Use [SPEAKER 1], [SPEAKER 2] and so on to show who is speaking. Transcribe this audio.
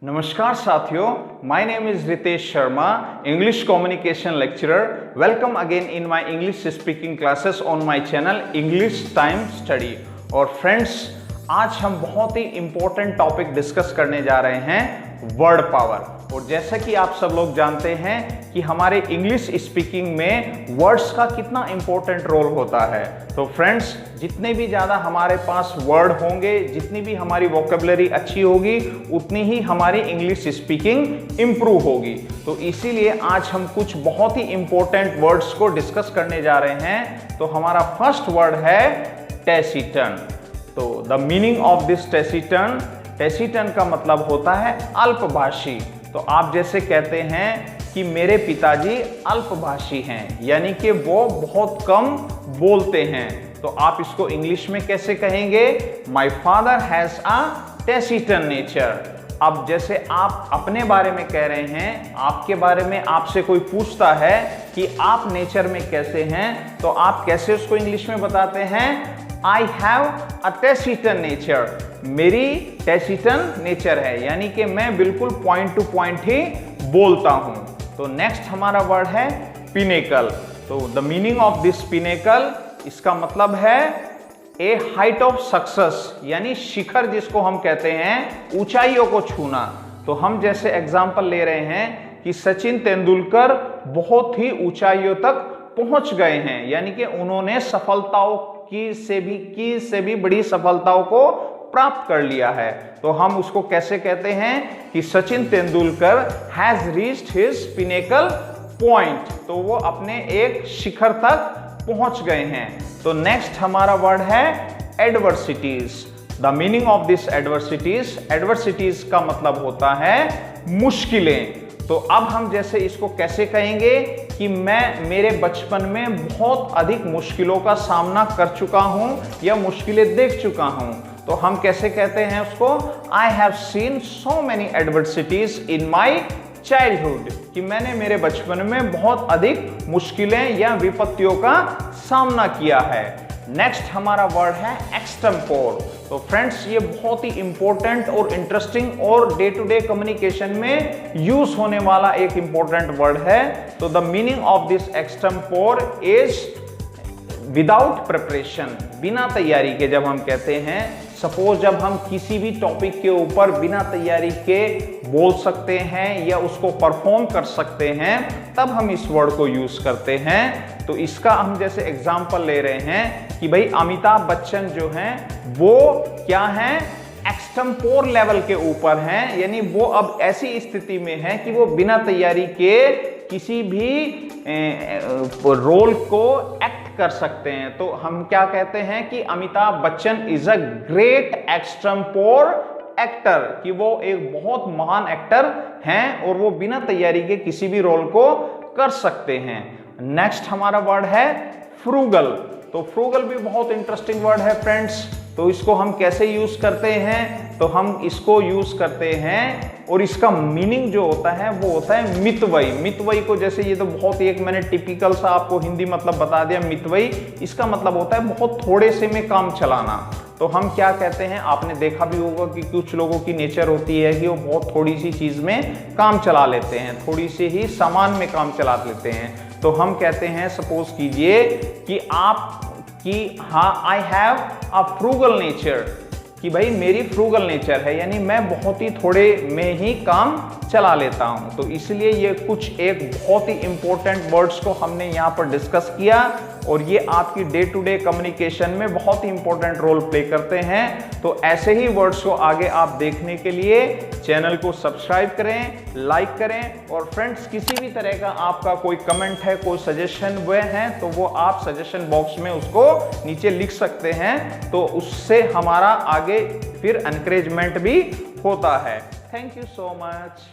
[SPEAKER 1] नमस्कार साथियों, my name is Ritesh Sharma, English communication lecturer. Welcome again in my English speaking classes on my channel English time study. और friends, आज हम बहुत ही important topic discuss करने जा रहे हैं, वर्ड पावर। और जैसा कि आप सब लोग जानते हैं कि हमारे इंग्लिश स्पीकिंग में वर्ड्स का कितना इंपॉर्टेंट रोल होता है। तो फ्रेंड्स, जितने भी ज़्यादा हमारे पास वर्ड होंगे, जितनी भी हमारी वोकेबलरी अच्छी होगी, उतनी ही हमारी इंग्लिश स्पीकिंग इम्प्रूव होगी। तो इसीलिए आज हम कुछ बहुत ही इंपॉर्टेंट वर्ड्स को डिस्कस करने जा रहे हैं। तो हमारा फर्स्ट वर्ड है टैसीटन। तो द मीनिंग ऑफ दिस टैसीटन, टैसीटन का मतलब होता है अल्पभाषी। तो आप जैसे कहते हैं कि मेरे पिताजी अल्पभाषी हैं, यानी कि वो बहुत कम बोलते हैं। तो आप इसको इंग्लिश में कैसे कहेंगे? My father has a taciturn nature. अब जैसे आप अपने बारे में कह रहे हैं, आपके बारे में आपसे कोई पूछता है कि आप नेचर में कैसे हैं, तो आप कैसे उसको इंग्लिश में बताते हैं? I have a taciturn nature। मेरी टैसीटन नेचर है, यानी कि मैं बिल्कुल पॉइंट टू पॉइंट ही बोलता हूं। तो नेक्स्ट हमारा वर्ड है पिनेकल। तो the meaning of this pinnacle, इसका मतलब है ए हाइट ऑफ सक्सेस, यानी शिखर जिसको हम कहते हैं, ऊंचाइयों को छूना। तो हम जैसे एग्जाम्पल ले रहे हैं कि सचिन तेंदुलकर बहुत ही ऊंचाइयों तक पहुंच गए हैं, यानी कि उन्होंने सफलताओं की से भी बड़ी सफलताओं को प्राप्त कर लिया है। तो हम उसको कैसे कहते हैं कि Sachin Tendulkar has reached his pinnacle point. तो वो अपने एक शिखर तक पहुंच गए हैं। तो नेक्स्ट हमारा वर्ड है adversities. The meaning of this adversities, adversities का मतलब होता है मुश्किलें। तो अब हम जैसे इसको कैसे कहेंगे कि मैं मेरे बचपन में बहुत अधिक मुश्किलों का सामना कर चुका हूं या मुश्किलें देख चुका हूं। तो हम कैसे कहते हैं उसको? I have seen so many adversities in my childhood, कि मैंने मेरे बचपन में बहुत अधिक मुश्किलें या विपत्तियों का सामना किया है। नेक्स्ट हमारा वर्ड है एक्सटेम्पोर। तो फ्रेंड्स, ये बहुत ही इंपॉर्टेंट और इंटरेस्टिंग और डे टू डे कम्युनिकेशन में यूज होने वाला एक इंपॉर्टेंट वर्ड है। तो the meaning of this extempore is without preparation, बिना तैयारी के। जब हम कहते हैं, सपोज जब हम किसी भी टॉपिक के ऊपर बिना तैयारी के बोल सकते हैं या उसको परफॉर्म कर सकते हैं, तब हम इस वर्ड को यूज करते हैं। तो इसका हम जैसे एग्जाम्पल ले रहे हैं कि भाई अमिताभ बच्चन जो हैं वो क्या हैं? एक्सटेम्पोर लेवल के ऊपर हैं, यानी वो अब ऐसी स्थिति में है कि वो बिना तैयारी के किसी भी रोल को एक्ट कर सकते हैं। तो हम क्या कहते हैं कि Amitabh Bachchan is a great extempore actor, कि वो एक बहुत महान एक्टर हैं और वो बिना तैयारी के किसी भी रोल को कर सकते हैं। नेक्स्ट हमारा वर्ड है फ्रूगल। तो फ्रूगल भी बहुत इंटरेस्टिंग वर्ड है फ्रेंड्स। तो इसको हम कैसे यूज करते हैं? तो हम इसको यूज करते हैं और इसका मीनिंग जो होता है वो होता है मितव्ययी। मितव्ययी को जैसे, ये तो बहुत एक मैंने टिपिकल सा आपको हिंदी मतलब बता दिया। मितव्ययी, इसका मतलब होता है बहुत थोड़े से में काम चलाना। तो हम क्या कहते हैं, आपने देखा भी होगा कि कुछ लोगों की नेचर होती है कि वो बहुत थोड़ी सी चीज में काम चला लेते हैं, थोड़ी सी ही सामान में काम चला लेते हैं। तो हम कहते हैं, सपोज कीजिए कि हाँ, I have a frugal nature, कि भाई मेरी फ्रूगल नेचर है, यानी मैं बहुत ही थोड़े में ही काम चला लेता हूं। तो इसलिए ये कुछ एक बहुत ही इंपॉर्टेंट वर्ड्स को हमने यहाँ पर डिस्कस किया और ये आपकी डे टू डे कम्युनिकेशन में बहुत ही इंपॉर्टेंट रोल प्ले करते हैं। तो ऐसे ही वर्ड्स को आगे आप देखने के लिए चैनल को सब्सक्राइब करें, लाइक करें। और फ्रेंड्स, किसी भी तरह का आपका कोई कमेंट है, कोई सजेशन हुए हैं, तो वो आप सजेशन बॉक्स में उसको नीचे लिख सकते हैं। तो उससे हमारा आगे फिर एनकरेजमेंट भी होता है। Thank you so much.